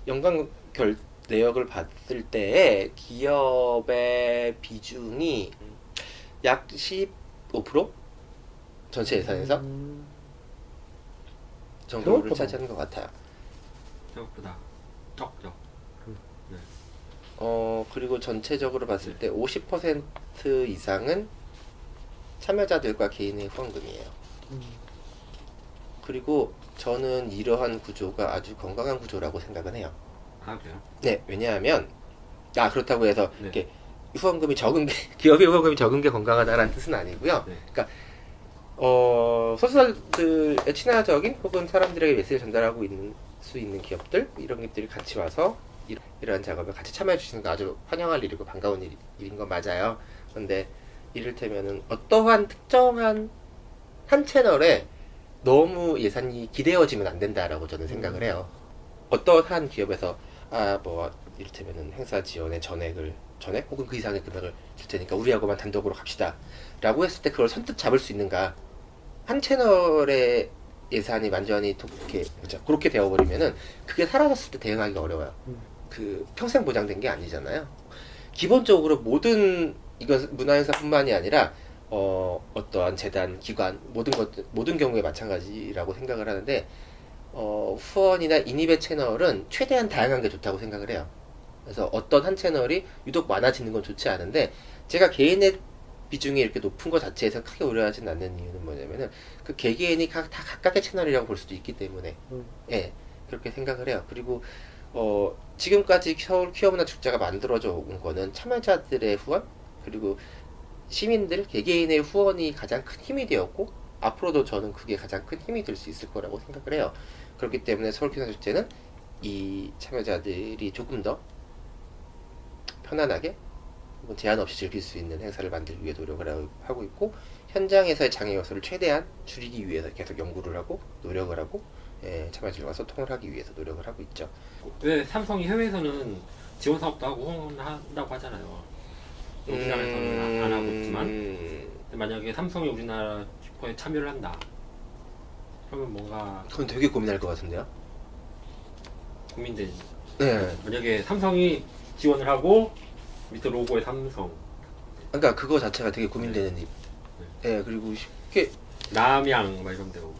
A: 연간 내역을 봤을 때 기업의 비중이 약 15% 전체 예산에서 정도를 차지하는 것 같아요.
B: 생각보다 적죠.
A: 그리고 전체적으로 봤을 때 50% 이상은 참여자들과 개인의 후원금이에요. 그리고 저는 이러한 구조가 아주 건강한 구조라고 생각은 해요.
B: 아, 그래요?
A: 네, 왜냐하면 그렇다고 해서 이렇게 후원금이 적은 게 기업의 후원금이 적은 게 건강하다라는 뜻은 아니고요. 그러니까 소수자들의 친화적인 혹은 사람들에게 메시지를 전달하고 있는 수 있는 기업들 이런 것들이 같이 와서 이러한 작업에 같이 참여해 주시는 거 아주 환영할 일이고 반가운 일인 건 맞아요. 그런데 이를테면은 어떠한 특정한 한 채널에 너무 예산이 기대어지면 안 된다라고 저는 생각을 해요. 어떠한 기업에서 뭐 이를테면은 행사 지원의 전액 혹은 그 이상의 금액을 줄 테니까 우리하고만 단독으로 갑시다 라고 했을 때 그걸 선뜻 잡을 수 있는가. 한 채널의 예산이 완전히 그렇게 되어버리면은 그게 사라졌을 때 대응하기가 어려워요. 그 평생 보장된 게 아니잖아요. 기본적으로 이건 문화행사뿐만이 아니라 어떠한 재단, 기관 모든 경우에 마찬가지라고 생각을 하는데 후원이나 인입의 채널은 최대한 다양한 게 좋다고 생각을 해요. 그래서 어떤 한 채널이 유독 많아지는 건 좋지 않은데, 제가 개인의 비중이 이렇게 높은 것 자체에서 크게 우려하진 않는 이유는 뭐냐면은, 그 개개인이 다 각각의 채널이라고 볼 수도 있기 때문에, 예, 그렇게 생각을 해요. 그리고, 지금까지 서울 퀴어문화 축제가 만들어져 온 거는 참여자들의 후원, 그리고 시민들, 개개인의 후원이 가장 큰 힘이 되었고, 앞으로도 저는 그게 가장 큰 힘이 될 수 있을 거라고 생각을 해요. 그렇기 때문에 서울 퀴어문화 축제는 이 참여자들이 조금 더 편안하게 제한 없이 즐길 수 있는 행사를 만들기 위해 노력을 하고 있고, 현장에서의 장애 요소를 최대한 줄이기 위해서 계속 연구를 하고 노력을 하고, 예, 참여자들과 소통을 하기 위해서 노력을 하고 있죠.
B: 왜 삼성이 해외에서는 지원 사업도 하고 후원한다고 하잖아요. 우리나라에서는 안 하고 있지만, 근데 만약에 삼성이 우리나라 슈퍼에 참여를 한다, 그러면 뭔가
A: 그건 되게 고민할 것 같은데요.
B: 고민되지.
A: 네.
B: 만약에 삼성이 지원을 하고 밑에 로고에 삼성,
A: 그러니까 그거 자체가 되게 고민되는 일. 예, 그리고 쉽게
B: 남양 막 이런 데로.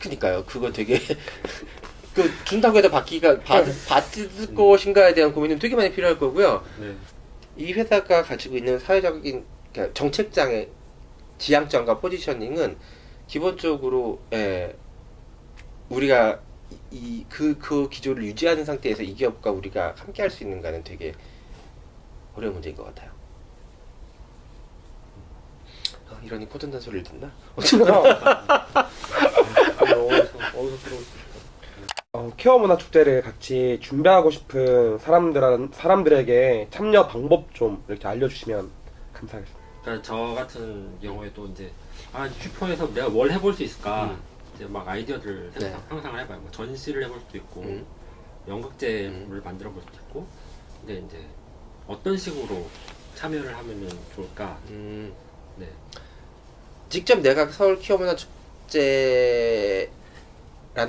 A: 그니까요. 그거 되게 그 준다고 해서 받을 것인가에 대한 고민은 되게 많이 필요할 거고요.
B: 네.
A: 이 회사가 가지고 있는 사회적인, 그러니까 정책장의 지향점과 포지셔닝은 기본적으로, 예, 우리가 그 기조를 유지하는 상태에서 이 기업과 우리가 함께 할 수 있는가는 되게 어려운 문제인 것 같아요. 이러니 코든단 소리를 듣나?
B: 어디서 들어오지?
C: 퀴어 문화 축제를 같이 준비하고 싶은 사람들에게 참여 방법 좀 이렇게 알려주시면 감사하겠습니다.
B: 그러니까 저 같은 경우에도 이제 슈퍼에서 내가 뭘 해볼 수 있을까, 이제 막 아이디어들을 상상을 해봐요. 뭐 전시를 해볼 수도 있고, 연극제를 만들어 볼 수도 있고, 근데 이제 어떤 식으로 참여를 하면은 좋을까? 네.
A: 직접 내가 서울 퀴어문화 축제라는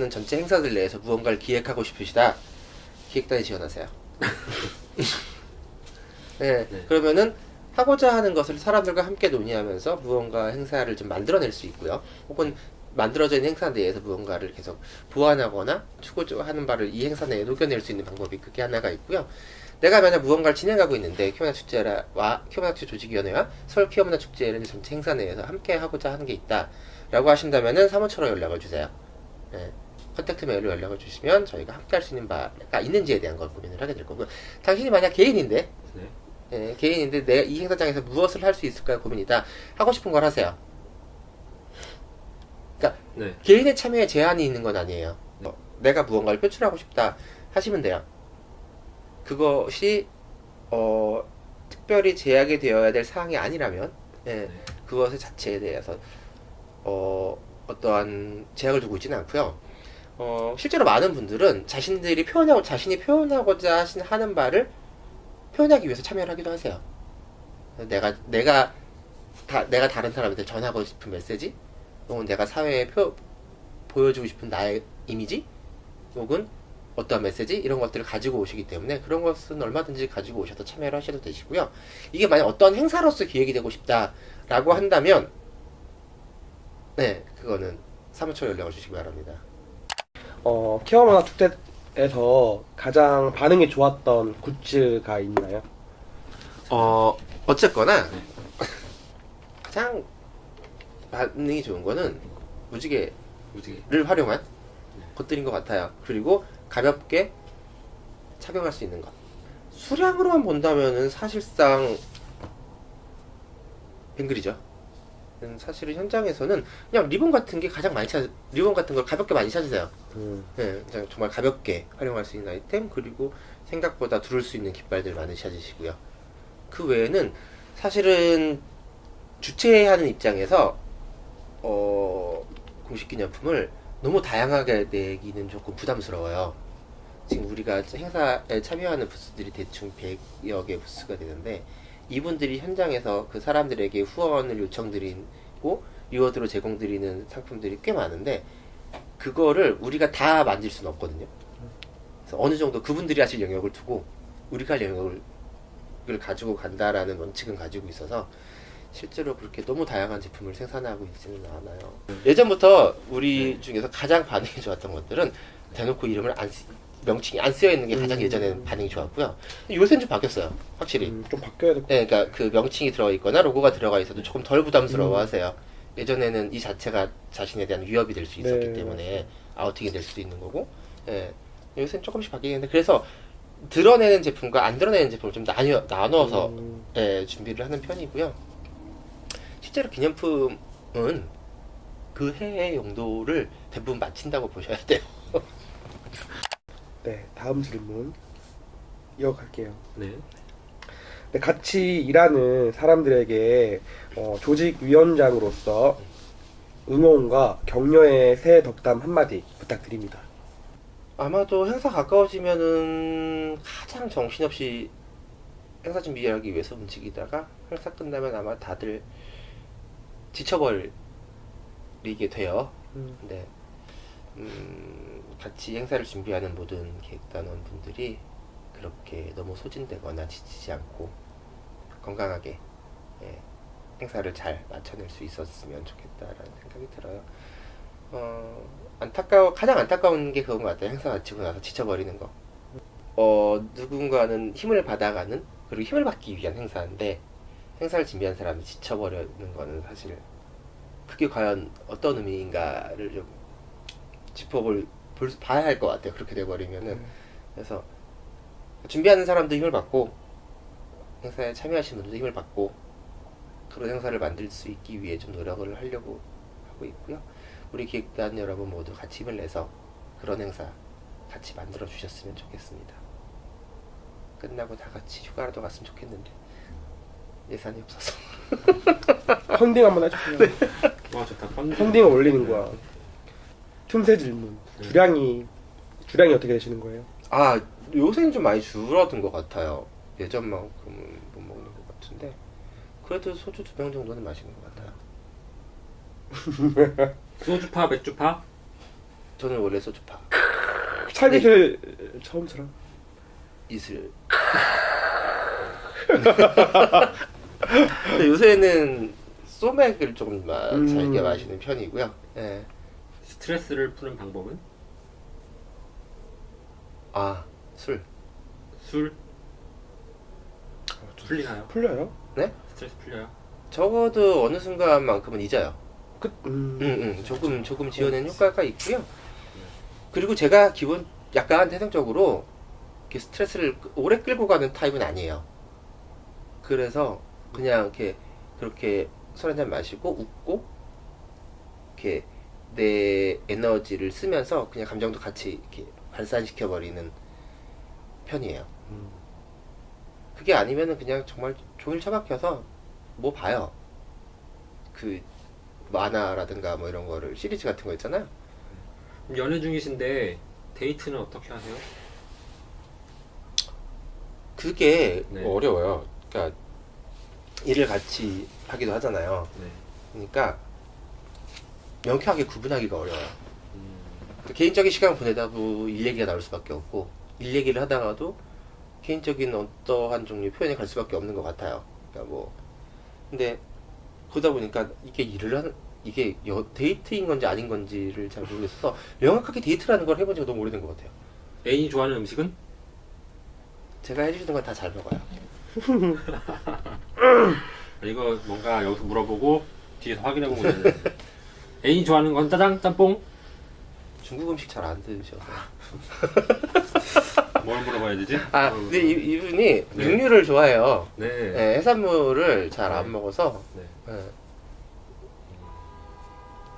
A: 전체 행사들 내에서 무언가를 기획하고 싶으시다. 기획단에 지원하세요. 네,
B: 네.
A: 그러면은 하고자 하는 것을 사람들과 함께 논의하면서 무언가 행사를 좀 만들어낼 수 있고요. 혹은 만들어져 있는 행사 내에서 무언가를 계속 보완하거나 추구하는 바를 이 행사 내에 녹여낼 수 있는 방법이 그게 하나가 있고요. 내가 만약 무언가를 진행하고 있는데 퀴어문화 축제 조직위원회와 서울 퀴어문화 축제를 전체 행사 내에서 함께 하고자 하는 게 있다 라고 하신다면은 사무처로 연락을 주세요. 네. 컨택트 메일로 연락을 주시면 저희가 함께 할 수 있는 바가 있는지에 대한 걸 고민을 하게 될 거고요. 당신이 만약 개인인데,
B: 네.
A: 네, 개인인데 내가 이 행사장에서 무엇을 할 수 있을까 고민이다. 하고 싶은 걸 하세요. 그러니까
B: 네.
A: 개인의 참여에 제한이 있는 건 아니에요. 내가 무언가를 표출하고 싶다 하시면 돼요. 그것이 특별히 제약이 되어야 될 사항이 아니라면, 예, 그것의 자체에 대해서 어떠한 제약을 두고 있지는 않고요. 실제로 많은 분들은 자신이 표현하고자 하는 바를 표현하기 위해서 참여를 하기도 하세요. 내가 다른 사람한테 전하고 싶은 메시지, 혹은 내가 사회에 보여주고 싶은 나의 이미지, 혹은 어떠한 메시지, 이런 것들을 가지고 오시기 때문에 그런 것은 얼마든지 가지고 오셔서 참여를 하셔도 되시고요. 이게 만약 어떤 행사로서 기획이 되고 싶다라고 한다면, 네, 그거는 사무처에 연락을 주시기 바랍니다.
C: 퀴어 문화 축제에서 가장 반응이 좋았던 굿즈가 있나요?
A: 어쨌거나 가장 반응이 좋은 거는 무지개를 활용한 것들인 것 같아요. 그리고 가볍게 착용할 수 있는 것. 수량으로만 본다면은 사실상 뱅글이죠. 사실은 현장에서는 그냥 리본 같은 게 가장 많이 리본 같은 걸 가볍게 많이 찾으세요. 네, 그냥 정말 가볍게 활용할 수 있는 아이템, 그리고 생각보다 두를 수 있는 깃발들 많이 찾으시고요. 그 외에는 사실은 주최하는 입장에서 공식 기념품을 너무 다양하게 내기는 조금 부담스러워요. 지금 우리가 행사에 참여하는 부스들이 대충 100여 개 부스가 되는데, 이분들이 현장에서 그 사람들에게 후원을 요청드리고 리워드로 제공드리는 상품들이 꽤 많은데, 그거를 우리가 다 만질 수는 없거든요. 그래서 어느 정도 그분들이 하실 영역을 두고 우리가 할 영역을 가지고 간다라는 원칙은 가지고 있어서, 실제로 그렇게 너무 다양한 제품을 생산하고 있지는 않아요. 예전부터 우리 중에서 가장 반응이 좋았던 것들은 대놓고 이름을 명칭이 안 쓰여 있는 게 가장 예전에는 반응이 좋았고요. 요새는 좀 바뀌었어요. 확실히.
C: 좀 바뀌어야 될 것
A: 네, 그러니까 그 명칭이 들어가 있거나 로고가 들어가 있어도 조금 덜 부담스러워 하세요. 예전에는 이 자체가 자신에 대한 위협이 될 수 있었기
C: 네,
A: 때문에 아우팅이 될 수도 있는 거고, 예. 요새는 조금씩 바뀌겠는데, 그래서 드러내는 제품과 안 드러내는 제품을 좀 나눠서 예, 준비를 하는 편이고요. 실제로 기념품은 그 해의 용도를 대부분 마친다고 보셔야 돼요.
C: 네, 다음 질문 이어갈게요.
B: 네.
C: 네, 같이 일하는 사람들에게 조직위원장으로서 응원과 격려의 새 덕담 한마디 부탁드립니다.
A: 아마도 행사 가까워지면은 가장 정신없이 행사 준비하기 위해서 움직이다가 행사 끝나면 아마 다들 지쳐버리게 돼요. 근데 같이 행사를 준비하는 모든 계획단원 분들이 그렇게 너무 소진되거나 지치지 않고 건강하게 행사를 잘 마쳐낼 수 있었으면 좋겠다라는 생각이 들어요. 가장 안타까운 게 그건 것 같아요. 행사 마치고 나서 지쳐버리는 거. 누군가는 힘을 받아가는, 그리고 힘을 받기 위한 행사인데, 행사를 준비한 사람이 지쳐버리는 거는 사실, 그게 과연 어떤 의미인가를 좀 봐야 할 것 같아요. 그렇게 돼버리면은. 그래서, 준비하는 사람도 힘을 받고, 행사에 참여하시는 분들도 힘을 받고, 그런 행사를 만들 수 있기 위해 좀 노력을 하려고 하고 있고요. 우리 기획단 여러분 모두 같이 힘을 내서 그런 행사 같이 만들어 주셨으면 좋겠습니다. 끝나고 다 같이 휴가라도 갔으면 좋겠는데 예산이 없어서.
C: 펀딩 한번 해주세요.
A: 네.
B: 와 좋다.
C: 펀딩을 올리는 거야. 틈새 질문. 주량이 어떻게 되시는 거예요?
A: 아, 요새는 좀 많이 줄어든 것 같아요. 예전만큼은 못 먹는 것 같은데 그래도 소주 2병 정도는 마시는 것 같아요.
B: 소주파, 맥주파?
A: 저는 원래 소주파.
C: 찰깃을 처음처럼.
A: 이슬. 근데 요새는 소맥을 조금 잘게 마시는 편이고요. 예.
B: 스트레스를 푸는 방법은?
A: 술.
B: 술? 풀리나요?
C: 풀려요?
A: 네?
B: 스트레스 풀려요?
A: 적어도 어느 순간만큼은 잊어요. 조금 지어낸 효과가 있고요. 그리고 제가 약간 태생적으로 이렇게 스트레스를 오래 끌고 가는 타입은 아니에요. 그래서 그냥 이렇게 그렇게 술 한잔 마시고 웃고 이렇게 내 에너지를 쓰면서 그냥 감정도 같이 이렇게 발산시켜 버리는 편이에요. 그게 아니면은 그냥 정말 종일 처박혀서 뭐 봐요. 그 만화라든가 뭐 이런 거를 시리즈 같은 거 있잖아요.
B: 연애 중이신데 데이트는 어떻게 하세요?
A: 그게
B: 네.
A: 어려워요. 그러니까 일을 같이 하기도 하잖아요.
B: 네.
A: 그러니까 명쾌하게 구분하기가 어려워요. 개인적인 시간을 보내다도 일 얘기가 나올 수밖에 없고 일 얘기를 하다가도 개인적인 어떠한 종류의 표현이 갈 수밖에 없는 것 같아요. 그러니까 뭐 근데 그러다 보니까 이게 데이트인 건지 아닌 건지를 잘 모르겠어서 명확하게 데이트라는 걸 해본 지가 너무 오래된 것 같아요.
B: 애인이 좋아하는 음식은?
A: 제가 해주시는 건 다 잘 먹어요.
B: 이거 뭔가 여기서 물어보고 뒤에서 확인해보면 되는데 애인이 좋아하는 건 짜장, 짬뽕?
A: 중국 음식 잘 안 드셔서.
B: 뭘 물어봐야 되지?
A: 근데 이분이
B: 네.
A: 육류를 좋아해요.
B: 네.
A: 네, 해산물을 잘 안
B: 네.
A: 먹어서
B: 네.
A: 네.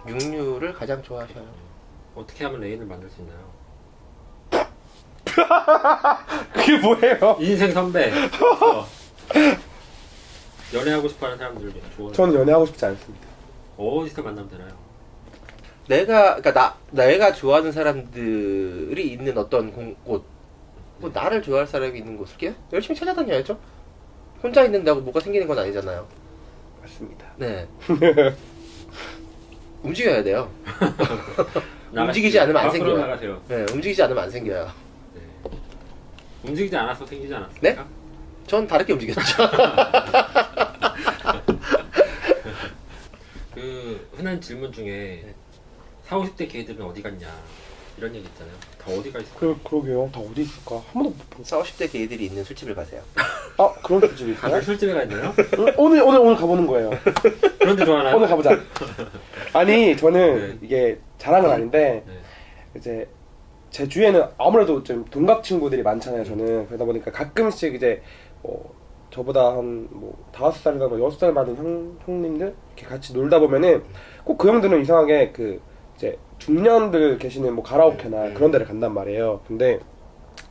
A: 육류를 가장 좋아하셔요.
B: 어떻게 하면 애인을 만들 수 있나요?
C: 그게 뭐예요?
B: 인생 선배. 연애하고 싶어하는 사람들 좋아해요.
C: 저는 연애하고 싶지 않습니다.
B: 어디서 만나면 되나요?
A: 내가 좋아하는 사람들이 있는 어떤 곳, 뭐 나를 좋아할 사람이 있는 곳을 이렇게 열심히 찾아다녀야죠. 혼자 있는다고 뭐가 생기는 건 아니잖아요.
C: 맞습니다.
A: 네. 움직여야 돼요. 움직이지 않으면 안
B: 밖으로
A: 생겨요.
B: 나가세요.
A: 네, 움직이지 않으면 안 생겨요.
B: 네. 움직이지 않아서 생기지 않았습니까?
A: 네? 전 다르게 움직였죠.
B: 그 흔한 질문 중에
A: 네.
B: 40, 50대 게이들은 어디 갔냐 이런 얘기 있잖아요. 다 어디가 있어?
C: 그러게요. 다 어디 있을까? 한 번도 못 본.
A: 40, 50대 게이들이 있는 술집을 가세요.
C: 아 그런 술집이 있어요?
B: 다들 술집에 가 있나요?
C: 오늘 가보는 거예요.
B: 그런데 좋아하나요?
C: 오늘 가보자. 아니 저는
B: 네.
C: 이게 자랑은 아닌데
B: 네.
C: 이제 제 주위에는 아무래도 좀 동갑 친구들이 많잖아요. 저는 그러다 보니까 가끔씩 이제 저보다 한 뭐 5살이나 뭐 6살 많은 형님들 이렇게 같이 놀다 보면은 꼭 그 형들은 이상하게 그 이제 중년들 계시는 뭐 가라오케나 그런 데를 간단 말이에요. 근데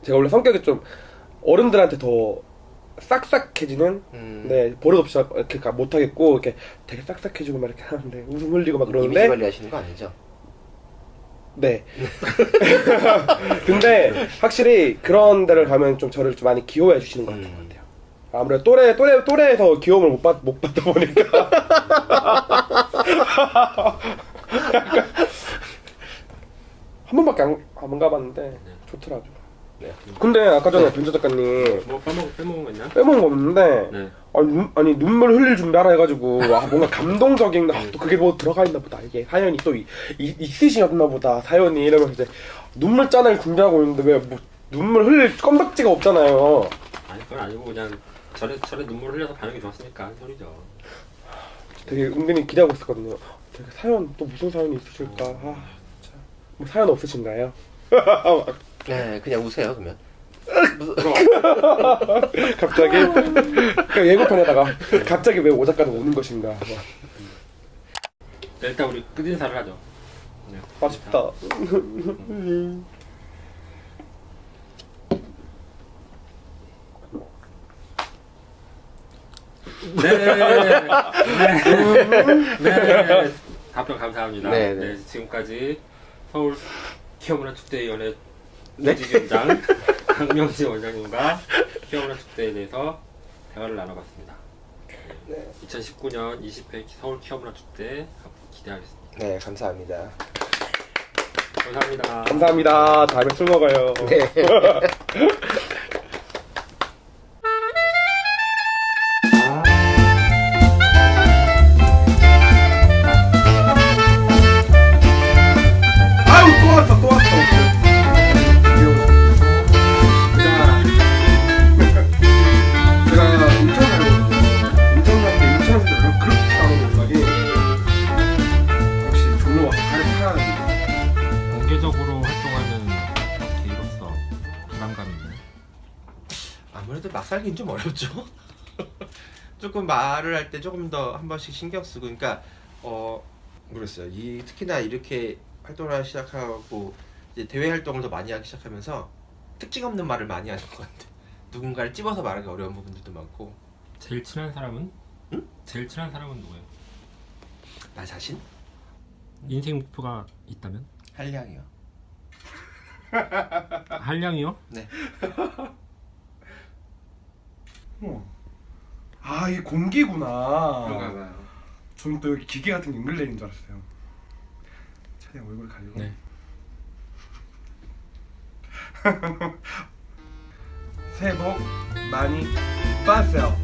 C: 제가 원래 성격이 좀 어른들한테 더 싹싹해지는 네 버릇없이 이렇게 못하겠고 이렇게 되게 싹싹해지고 막 이렇게 하는데 웃음 흘리고 막
A: 이미지
C: 그러는데
A: 관리하시는 거 아니죠?
C: 네. 근데 확실히 그런 데를 가면 좀 저를 좀 많이 귀여워해 주시는 것 같아요. 아무래도 또래에서 귀여움을 못 받다 보니까 한 번밖에 안 가봤는데 좋더라고요.
A: 네.
C: 근데 아까 전에 변조 작가님
B: 뭐 빼먹은 거 있나?
C: 빼먹은 거 없는데
B: 네.
C: 아니 눈물 흘릴 준비하라 해가지고 뭔가 감동적인 또 그게 뭐 들어가 있나 보다 이게 사연이 또 있으시나 보다 사연이 이러면서 이제 눈물 짠을 준비하고 있는데 왜 뭐 눈물 흘릴 껌딱지가 없잖아요.
B: 아니 그건 아니고 그냥 저래 눈물 흘려서 반응이 좋았으니까 한 소리죠.
C: 되게 은근히 기대하고 있었거든요. 되게 사연 또 무슨 사연이 있으실까? 진짜 뭐 사연 없으신가요?
A: 네, 그냥 우세요 그러면.
C: 갑자기 그러니까 예고편에다가 갑자기 왜 오작가는 오는 것인가?
B: 네, 일단 우리 끝인사를 하죠. 네.
C: 아쉽다.
B: 네. 답변 감사합니다.
A: 네,
B: 네,
A: 네.
B: 지금까지 서울 키어문화축제위원회
A: 네?
B: 부지위원장 강명지 원장님과 키어문화축제에 대해서 대화를 나눠봤습니다.
A: 네.
B: 2019년 20회 서울 키어문화축제 앞으로 기대하겠습니다.
A: 네, 감사합니다.
B: 감사합니다.
C: 감사합니다. 다음에 술 먹어요.
A: 네.
C: 아유 또 왔어. 제가 인천 살는데 인천에서 그렇게 나오는 음악이 역시 졸로 와서 사야 돼.
B: 공개적으로 활동하는 게이로서 부담감이 있나요?
A: 아무래도 막 살긴 좀 어렵죠. 조금 말을 할 때 조금 더 한 번씩 신경 쓰고, 그러니까 모르겠어요. 특히나 이렇게 활동을 하기 시작하고 이제 대외 활동을 더 많이 하기 시작하면서 특징 없는 말을 많이 하는 것 같아. 누군가를 찝어서 말하기 어려운 부분들도 많고.
B: 제일 친한 사람은?
A: 응?
B: 제일 친한 사람은 누구예요?
A: 나 자신?
B: 인생 목표가 있다면?
A: 한량이요.
B: 한량이요?
A: 네.
C: 아 이게 공기구나.
A: 그런가 봐요.
C: 저는 또 여기 기계 같은 게 앵글레인 줄 알았어요. 최대한 얼굴 가리고.
B: 네.
C: 새해 복 많이 받으세요.